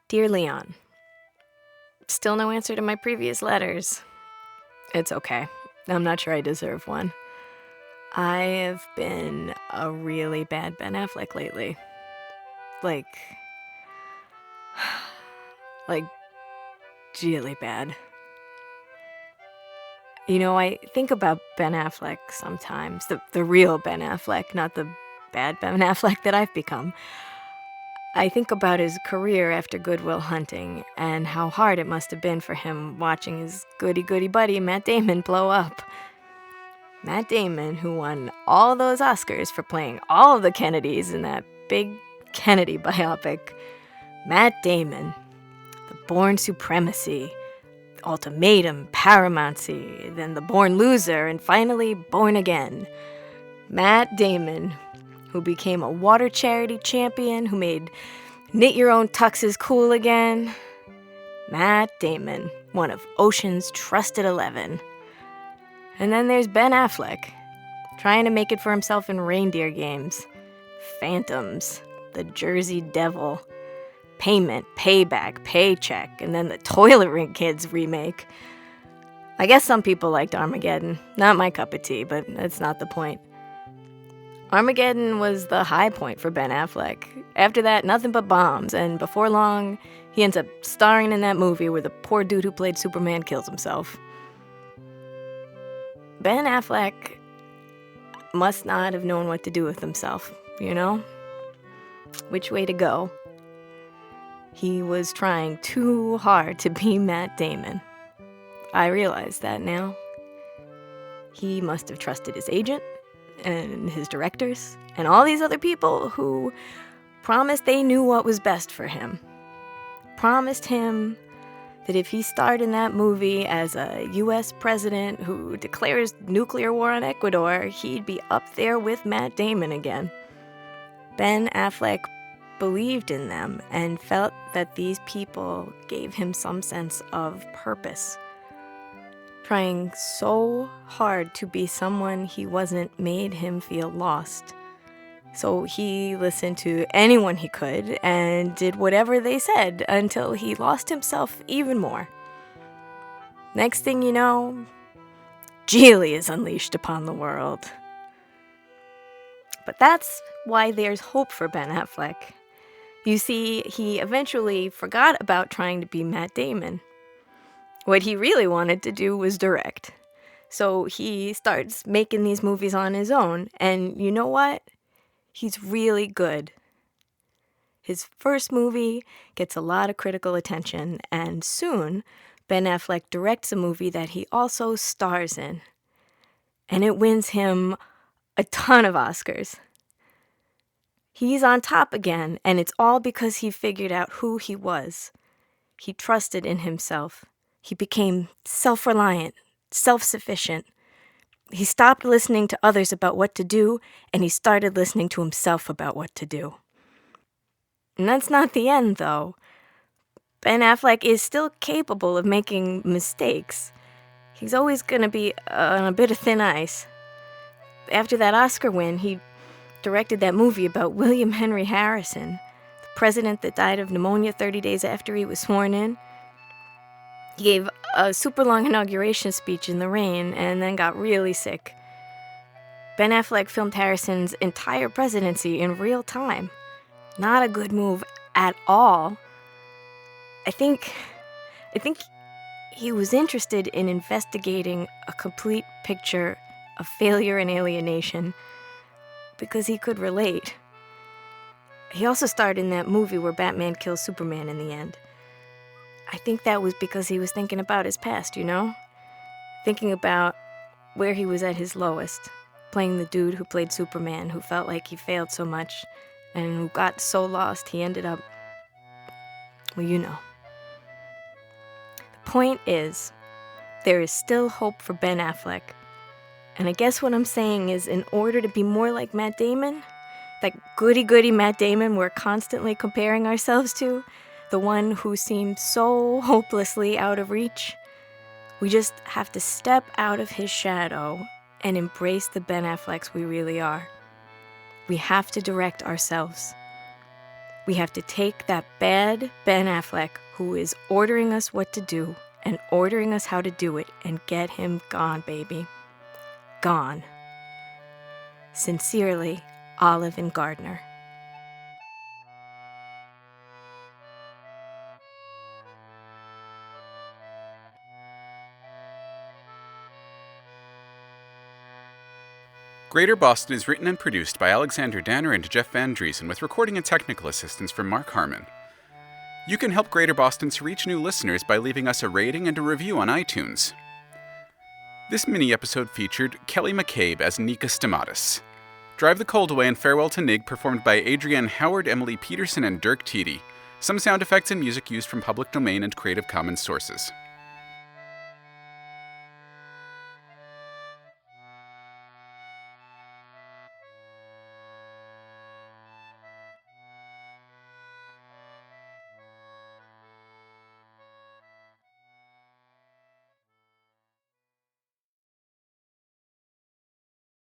Dear Leon, still no answer to my previous letters. It's okay. I'm not sure I deserve one. I have been a really bad Ben Affleck lately. Like, really bad. You know, I think about Ben Affleck sometimes, the real Ben Affleck, not the bad Ben Affleck that I've become. I think about his career after Good Will Hunting and how hard it must have been for him watching his goody-goody buddy Matt Damon blow up. Matt Damon, who won all those Oscars for playing all of the Kennedys in that big Kennedy biopic. Matt Damon, the Born Supremacy, Ultimatum, Paramountcy, then The Born Loser, and finally Born Again. Matt Damon, who became a water charity champion, who made knit your own tuxes cool again. Matt Damon, one of Ocean's trusted 11. And then there's Ben Affleck, trying to make it for himself in reindeer games. Phantoms, The Jersey Devil, Payment, Payback, Paycheck, and then the Toilet Ring Kids remake. I guess some people liked Armageddon. Not my cup of tea, but that's not the point. Armageddon was the high point for Ben Affleck. After that, nothing but bombs, and before long, he ends up starring in that movie where the poor dude who played Superman kills himself. Ben Affleck must not have known what to do with himself, you know? Which way to go? He was trying too hard to be Matt Damon. I realize that now. He must have trusted his agent and his directors and all these other people who promised they knew what was best for him. Promised him that if he starred in that movie as a U.S. president who declares nuclear war on Ecuador, he'd be up there with Matt Damon again. Ben Affleck believed in them and felt that these people gave him some sense of purpose. Trying so hard to be someone he wasn't made him feel lost. So he listened to anyone he could and did whatever they said until he lost himself even more. Next thing you know, Geely is unleashed upon the world. But that's why there's hope for Ben Affleck. You see, he eventually forgot about trying to be Matt Damon. What he really wanted to do was direct. So he starts making these movies on his own, and you know what? He's really good. His first movie gets a lot of critical attention, and soon Ben Affleck directs a movie that he also stars in. And it wins him a ton of Oscars. He's on top again, and it's all because he figured out who he was. He trusted in himself. He became self-reliant, self-sufficient. He stopped listening to others about what to do, and he started listening to himself about what to do. And that's not the end, though. Ben Affleck is still capable of making mistakes. He's always going to be on a bit of thin ice. After that Oscar win, he directed that movie about William Henry Harrison, the president that died of pneumonia 30 days after he was sworn in. He gave a super long inauguration speech in the rain and then got really sick. Ben Affleck filmed Harrison's entire presidency in real time. Not a good move at all. I think he was interested in investigating a complete picture of failure and alienation because he could relate. He also starred in that movie where Batman kills Superman in the end. I think that was because he was thinking about his past, you know? Thinking about where he was at his lowest, playing the dude who played Superman, who felt like he failed so much, and who got so lost he ended up, well, you know. The point is, there is still hope for Ben Affleck. And I guess what I'm saying is, in order to be more like Matt Damon, that goody-goody Matt Damon we're constantly comparing ourselves to, the one who seemed so hopelessly out of reach, we just have to step out of his shadow and embrace the Ben Afflecks we really are. We have to direct ourselves. We have to take that bad Ben Affleck who is ordering us what to do and ordering us how to do it and get him gone, baby. Gone. Sincerely, Olive and Gardner. Greater Boston is written and produced by Alexander Danner and Jeff Van Dreason, with recording and technical assistance from Marc Harmon. You can help Greater Boston to reach new listeners by leaving us a rating and a review on iTunes. This mini-episode featured Kelly McCabe as Nica Stamatis. Drive the Cold Away and Farewell to Nigg performed by Adrienne Howard, Emily Peterson, and Dirk Tiede. Some sound effects and music used from public domain and Creative Commons sources.